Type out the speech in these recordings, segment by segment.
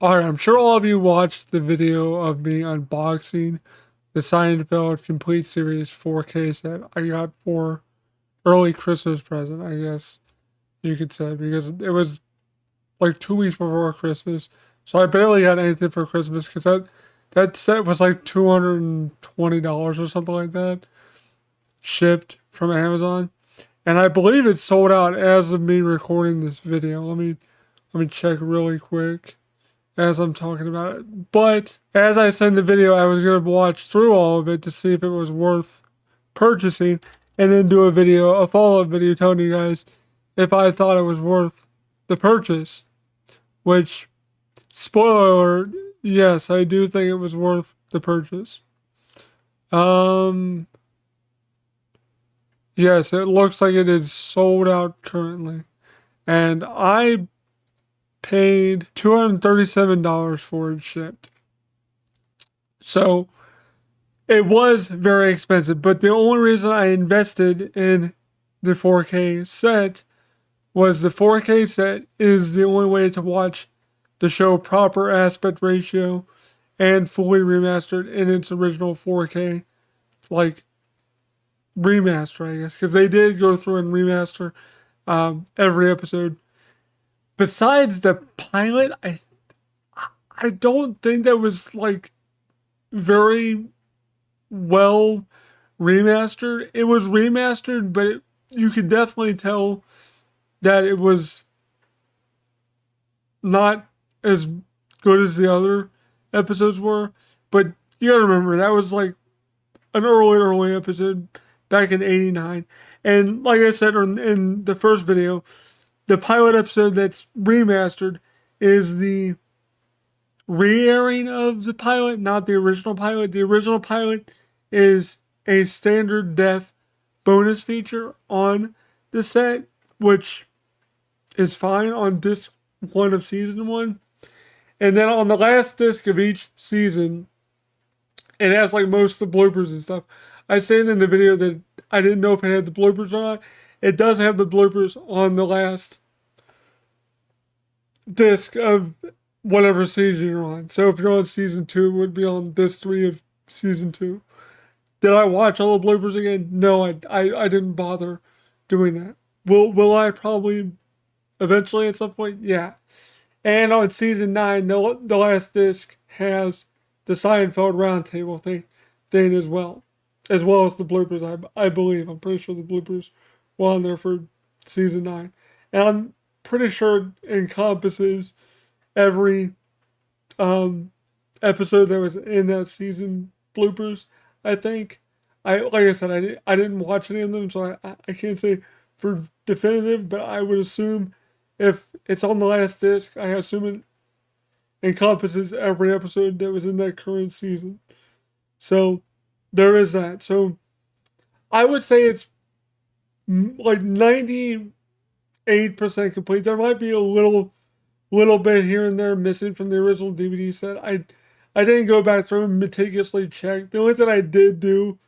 Alright, I'm sure all of you watched the video of me unboxing the Seinfeld complete series 4K set I got for early Christmas present, I guess you could say, because it was like 2 weeks before Christmas. So I barely got anything for Christmas because that set was like $220 or something like that, shipped from Amazon. And I believe it sold out as of me recording this video. Let me check really quick as I'm talking about it. But as I said in the video, I was going to watch through all of it to see if it was worth purchasing and then do a follow-up video telling you guys if I thought it was worth the purchase. Which, spoiler alert, yes, I do think it was worth the purchase. Um, yes, it looks like it is sold out currently. And I paid $237 for it shipped. So it was very expensive, but the only reason I invested in the 4K set was the 4K set is the only way to watch the show proper aspect ratio and fully remastered in its original 4K, like remaster, I guess, because they did go through and remaster every episode. Besides the pilot, I don't think that was like very well remastered. It was remastered, but you could definitely tell that it was not as good as the other episodes were. But you gotta remember, that was like an early episode back in '89. And like I said in the first video, the pilot episode that's remastered is the re-airing of the pilot, not the original pilot. The original pilot is a standard def bonus feature on the set, which is fine on disc one of season one. And then on the last disc of each season, it has like most of the bloopers and stuff. I said in the video that I didn't know if it had the bloopers or not. It does have the bloopers on the last disc of whatever season you're on. So if you're on season two, it would be on disc three of season two. Did I watch all the bloopers again? No, I didn't bother doing that. Will I probably eventually at some point? Yeah. And on season nine, the last disc has the Seinfeld roundtable thing as well as the bloopers. I believe I'm pretty sure the bloopers were on there for season nine, and I'm pretty sure it encompasses every um, episode that was in that season bloopers. I think like I said, I didn't watch any of them, so I can't say for definitive, but I would assume if it's on the last disc, I assume it encompasses every episode that was in that current season. So there is that. So I would say it's like 98% complete. There might be a little bit here and there missing from the original DVD set. I didn't go back through and meticulously check. The only thing I did do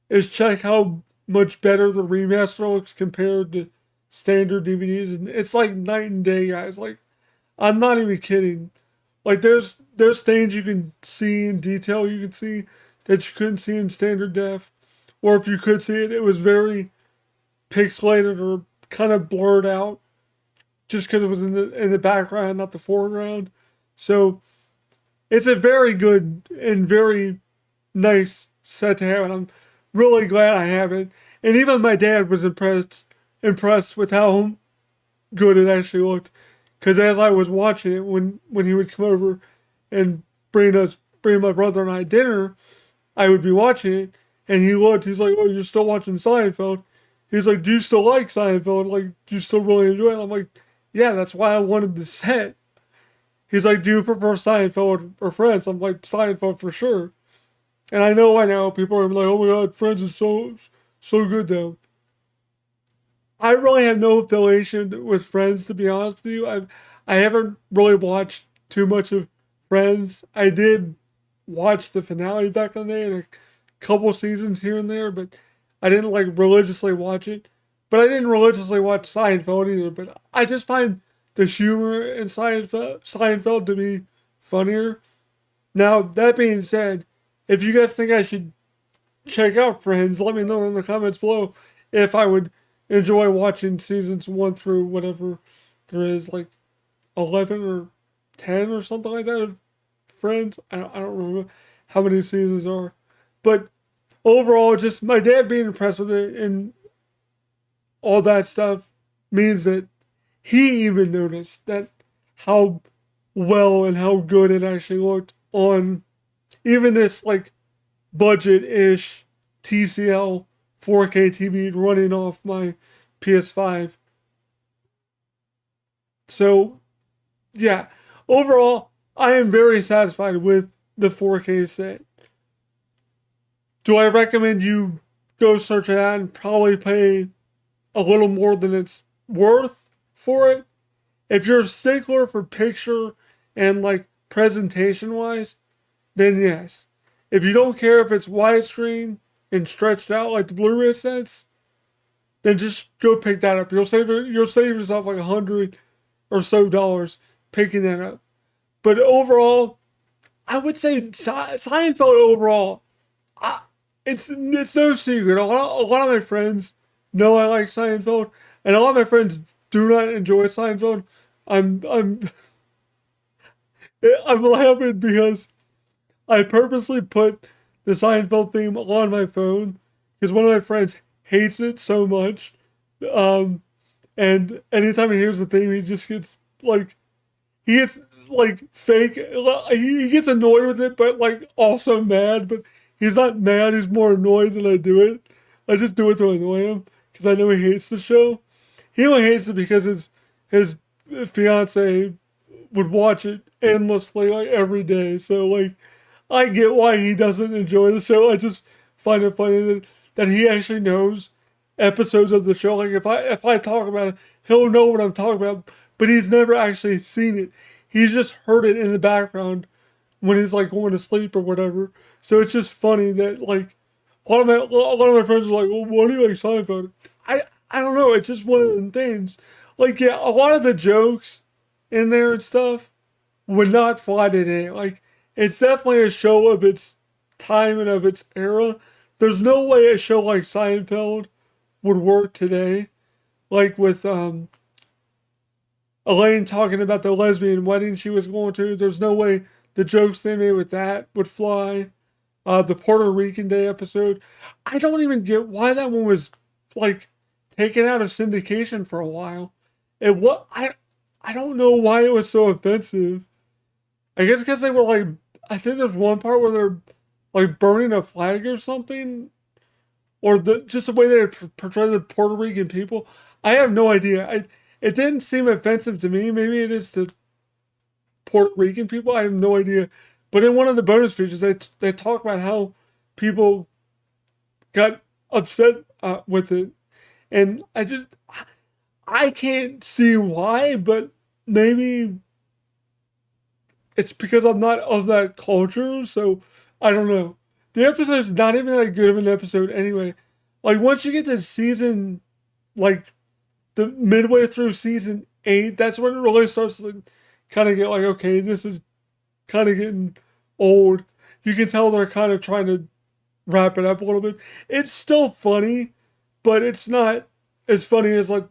is check how much better the remaster looks compared to standard DVDs, and it's like night and day, guys. Like I'm not even kidding. Like there's things you can see in detail you can see that you couldn't see in standard def, or if you could see it, it was very pixelated or kind of blurred out just because it was in the background, not the foreground. So it's a very good and very nice set to have, and I'm really glad I have it. And even my dad was impressed with how good it actually looked. Because as I was watching it, when he would come over and bring my brother and I dinner, I would be watching it, and he looked. He's like, "Oh, you're still watching Seinfeld?" He's like, "Do you still like Seinfeld? Like, do you still really enjoy it?" I'm like, "Yeah, that's why I wanted the set." He's like, "Do you prefer Seinfeld or Friends?" I'm like, "Seinfeld for sure." And I know people are like, "Oh my God, Friends is so good though." I really have no affiliation with Friends, to be honest with you. I haven't really watched too much of Friends. I did watch the finale back in the day and a couple seasons here and there, but I didn't like religiously watch it. But I didn't religiously watch Seinfeld either. But I just find the humor in Seinfeld to be funnier. Now, that being said, if you guys think I should check out Friends, let me know in the comments below if I would enjoy watching seasons 1 through whatever there is, like 11 or 10 or something like that of Friends. I don't remember how many seasons are. But overall, just my dad being impressed with it and all that stuff means that he even noticed that how well and how good it actually looked on even this like budget-ish TCL 4K TV running off my PS5. So yeah, overall, I am very satisfied with the 4K set. Do I recommend you go search it out and probably pay a little more than it's worth for it? If you're a stickler for picture and like presentation wise, then yes. If you don't care if it's widescreen and stretched out like the Blu-ray sets, then just go pick that up. You'll save yourself like $100 or so picking that up. But overall, I would say Seinfeld overall, I, it's no secret. A lot of my friends know I like Seinfeld, and a lot of my friends do not enjoy Seinfeld. I'm I'm laughing because I purposely put the Seinfeld theme on my phone because one of my friends hates it so much. Um, and anytime he hears the theme, he just gets like he gets like fake. He gets annoyed with it, but like also mad. But he's not mad. He's more annoyed than I do it. I just do it to annoy him because I know he hates the show. He only hates it because his fiance would watch it endlessly, like every day. So like, I get why he doesn't enjoy the show. I just find it funny that he actually knows episodes of the show. Like if I talk about it, he'll know what I'm talking about, but he's never actually seen it. He's just heard it in the background when he's like going to sleep or whatever. So it's just funny that like a lot of my friends are like, "Well, why do you like Seinfeld?" I don't know. It's just one of the things. Like yeah, a lot of the jokes in there and stuff would not fly today. Like it's definitely a show of its time and of its era. There's no way a show like Seinfeld would work today. Like with Elaine talking about the lesbian wedding she was going to. There's no way the jokes they made with that would fly. The Puerto Rican Day episode. I don't even get why that one was like taken out of syndication for a while. And what I don't know why it was so offensive. I guess because they were like I think there's one part where they're like burning a flag or something, or the just the way they portray the Puerto Rican people. I have no idea. It didn't seem offensive to me. Maybe it is to Puerto Rican people. I have no idea. But in one of the bonus features, they talk about how people got upset with it, and I can't see why, but maybe it's because I'm not of that culture. So I don't know. The episode's not even that good of an episode anyway. Like once you get to season, like the midway through season 8, that's when it really starts to kind of get like, okay, this is kind of getting old. You can tell they're kind of trying to wrap it up a little bit. It's still funny, but it's not as funny as like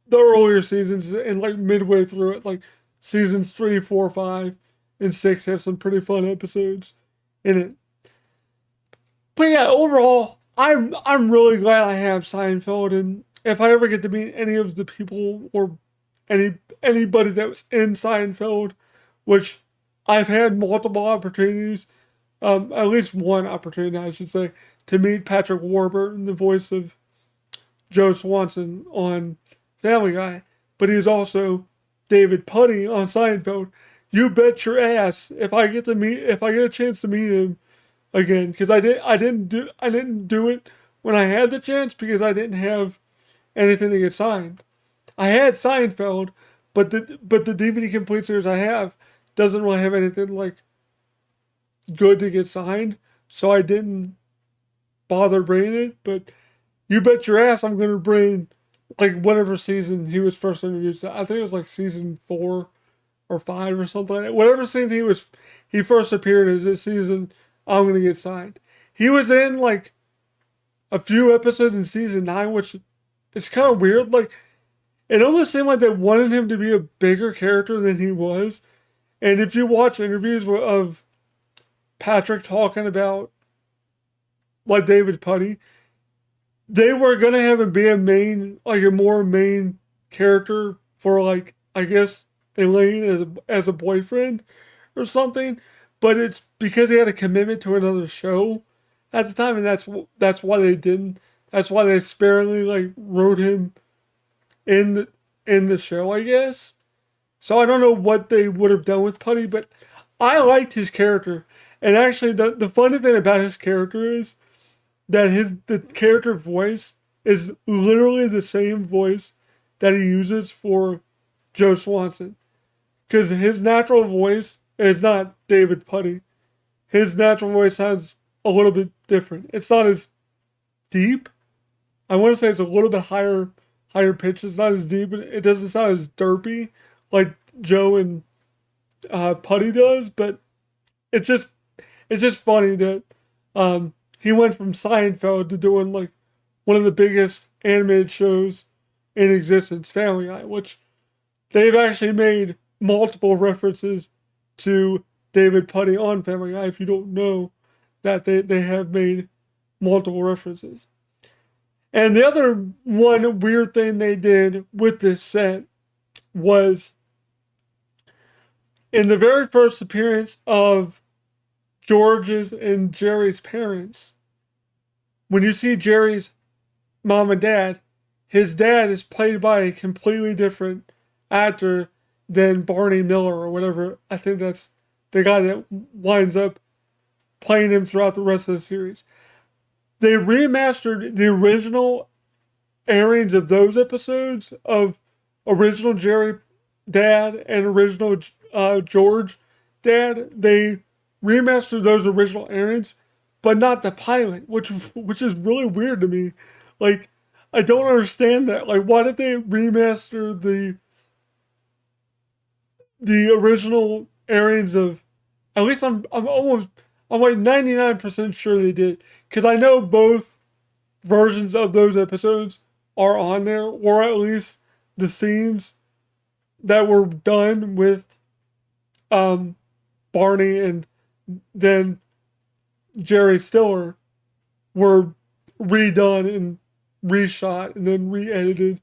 the earlier seasons and like midway through it. Like seasons 3, 4, 5, and 6 have some pretty fun episodes in it. But yeah, overall, I'm really glad I have Seinfeld, and if I ever get to meet any of the people or anybody that was in Seinfeld, which I've had multiple opportunities, at least one opportunity, I should say, to meet Patrick Warburton, the voice of Joe Swanson on Family Guy, but he's also David Puddy on Seinfeld. You bet your ass if I get a chance to meet him again, because I didn't do it when I had the chance because I didn't have anything to get signed. I had Seinfeld, but the DVD complete series I have doesn't really have anything like good to get signed, so I didn't bother bringing it. But you bet your ass I'm gonna bring like whatever season he was first introduced. I think it was like season 4 or 5 or something like that. Whatever scene he first appeared as this season, I'm gonna get signed. He was in like a few episodes in season 9, which is kind of weird. Like it almost seemed like they wanted him to be a bigger character than he was. And if you watch interviews of Patrick talking about like David Puddy, they were gonna have him be a more main character for like I guess Elaine as a boyfriend or something. But it's because he had a commitment to another show at the time, and that's why they didn't. That's why they sparingly like wrote him in the show, I guess. So I don't know what they would have done with Putty, but I liked his character. And actually, the funny thing about his character is that the character voice is literally the same voice that he uses for Joe Swanson. Because his natural voice is not David Putty. His natural voice sounds a little bit different. It's not as deep. I want to say it's a little bit higher pitch. It's not as deep. It doesn't sound as derpy like Joe and Putty does. But it's just funny that he went from Seinfeld to doing like one of the biggest animated shows in existence, Family Guy, which they've actually made multiple references to David Putty on Family Guy. If you don't know that they have made multiple references. And the other one weird thing they did with this set was in the very first appearance of George's and Jerry's parents, when you see Jerry's mom and dad, his dad is played by a completely different actor than Barney Miller or whatever. I think that's the guy that winds up playing him throughout the rest of the series. They remastered the original airings of those episodes of original Jerry dad and original George dad. They remastered those original airings, but not the pilot, which is really weird to me. Like, I don't understand that. Like, why did they remaster the original airings of? At least I'm like 99% sure they did, because I know both versions of those episodes are on there, or at least the scenes that were done with Barney and then Jerry Stiller were redone and reshot and then re-edited.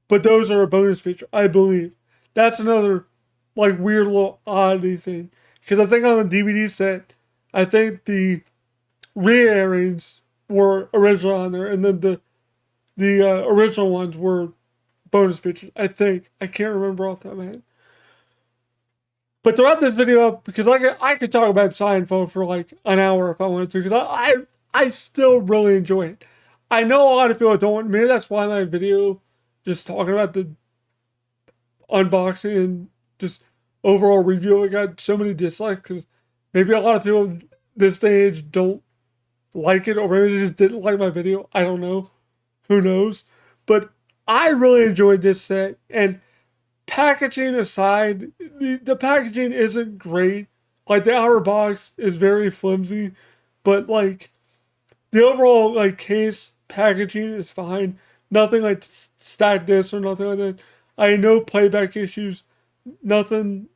But those are a bonus feature, I believe. That's another like weird little oddity thing. Because I think on the DVD set, I think the re-airings were original on there, and then the original ones were bonus features. I think. I can't remember off the top of my head. But throughout this video, because I could talk about Seinfeld for like an hour if I wanted to, because I still really enjoy it. I know a lot of people don't. Maybe that's why my video just talking about the unboxing and just overall review, I got so many dislikes, because maybe a lot of people this day and age don't like it, or maybe they just didn't like my video. I don't know. Who knows? But I really enjoyed this set, and packaging aside, the packaging isn't great. Like, the outer box is very flimsy, but like the overall like case packaging is fine. Nothing like stacked discs or nothing like that. I had no playback issues. Nothing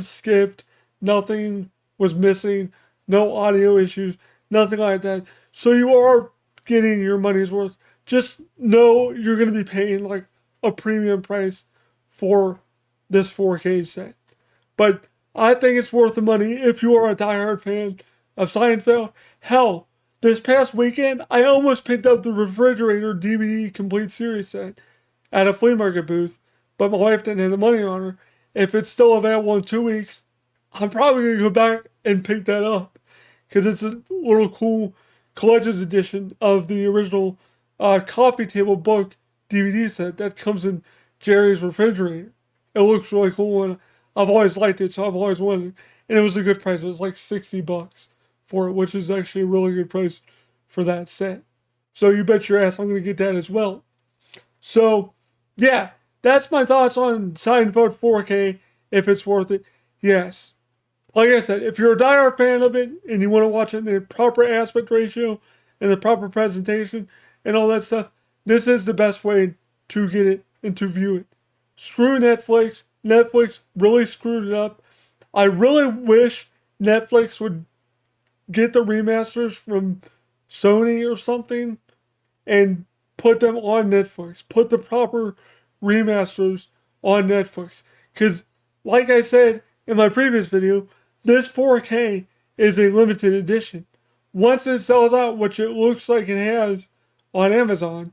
skipped. Nothing was missing. No audio issues. Nothing like that. So you are getting your money's worth. Just know you're going to be paying like a premium price for this 4K set. But I think it's worth the money if you are a diehard fan of Seinfeld. Hell, this past weekend, I almost picked up the Refrigerator DVD complete series set at a flea market booth, but my wife didn't have the money on her. If it's still available in 2 weeks, I'm probably going to go back and pick that up, because it's a little cool collector's edition of the original coffee table book DVD set that comes in Jerry's Refrigerator. It looks really cool, and I've always liked it, so I've always wanted it. And it was a good price. It was like $60 for it, which is actually a really good price for that set. So you bet your ass I'm going to get that as well. So, yeah, that's my thoughts on Seinfeld 4K. if it's worth it, yes. Like I said, if you're a diehard fan of it and you want to watch it in the proper aspect ratio and the proper presentation and all that stuff, this is the best way to get it and to view it. Screw Netflix. Netflix really screwed it up. I really wish Netflix would get the remasters from Sony or something and put them on Netflix. Put the proper remasters on Netflix. Because, like I said in my previous video, this 4K is a limited edition. Once it sells out, which it looks like it has on Amazon,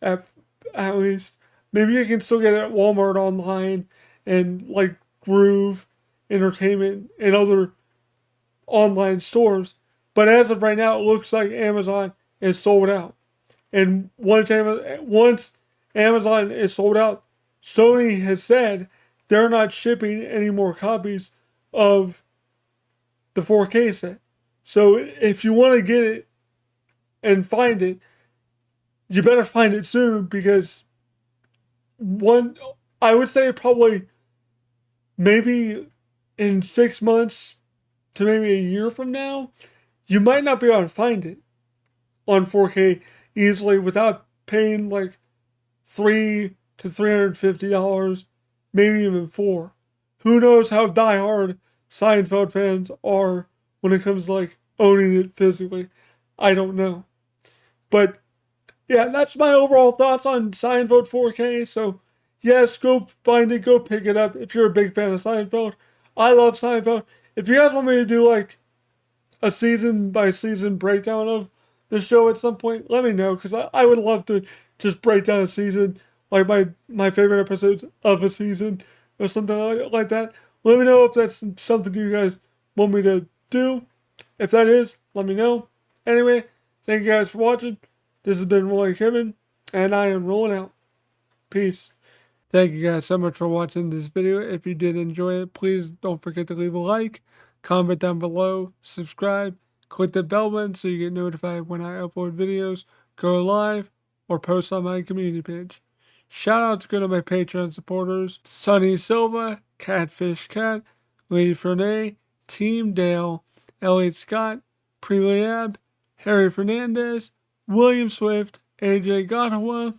at, at least, maybe you can still get it at Walmart online and like Groove Entertainment and other online stores. But as of right now, it looks like Amazon is sold out. And once Amazon is sold out, Sony has said they're not shipping any more copies of the 4K set. So if you want to get it and find it, you better find it soon because I would say probably maybe in 6 months to maybe a year from now, you might not be able to find it on 4K easily without paying like $300 to $350, maybe even $400. Who knows how diehard Seinfeld fans are when it comes to like owning it physically? I don't know. But yeah, that's my overall thoughts on Seinfeld 4K. So yes, go find it, go pick it up if you're a big fan of Seinfeld. I love Seinfeld. If you guys want me to do like a season by season breakdown of the show at some point, let me know because I would love to just break down a season, like my favorite episodes of a season or something like that. Let me know if that's something you guys want me to do. If that is, let me know. Anyway, thank you guys for watching. This has been RollingWithKevin, and I am rolling out. Peace. Thank you guys so much for watching this video. If you did enjoy it, please don't forget to leave a like, comment down below, subscribe, click the bell button so you get notified when I upload videos, go live, or post on my community page. Shout out to go to my Patreon supporters: Sunny Silva, Catfish Cat, Lee Fernay, Team Dale, Elliot Scott, Preliab, Harry Fernandez, William Swift, AJ Gottawa,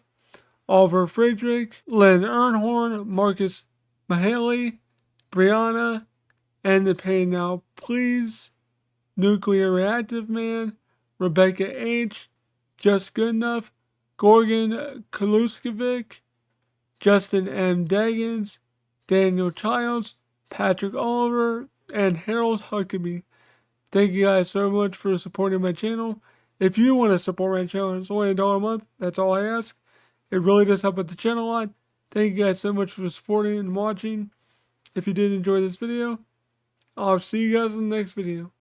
Oliver Friedrich, Len Ernhorn, Marcus Mahaley, Brianna, and the Pay Now Please, Nuclear Reactive Man, Rebecca H., Just Good Enough, Gorgon Kaluskovic, Justin M. Daggins, Daniel Childs, Patrick Oliver, and Harold Huckabee. Thank you guys so much for supporting my channel. If you want to support my channel, it's only $1 a month. That's all I ask. It really does help with the channel a lot. Thank you guys so much for supporting and watching. If you did enjoy this video, I'll see you guys in the next video.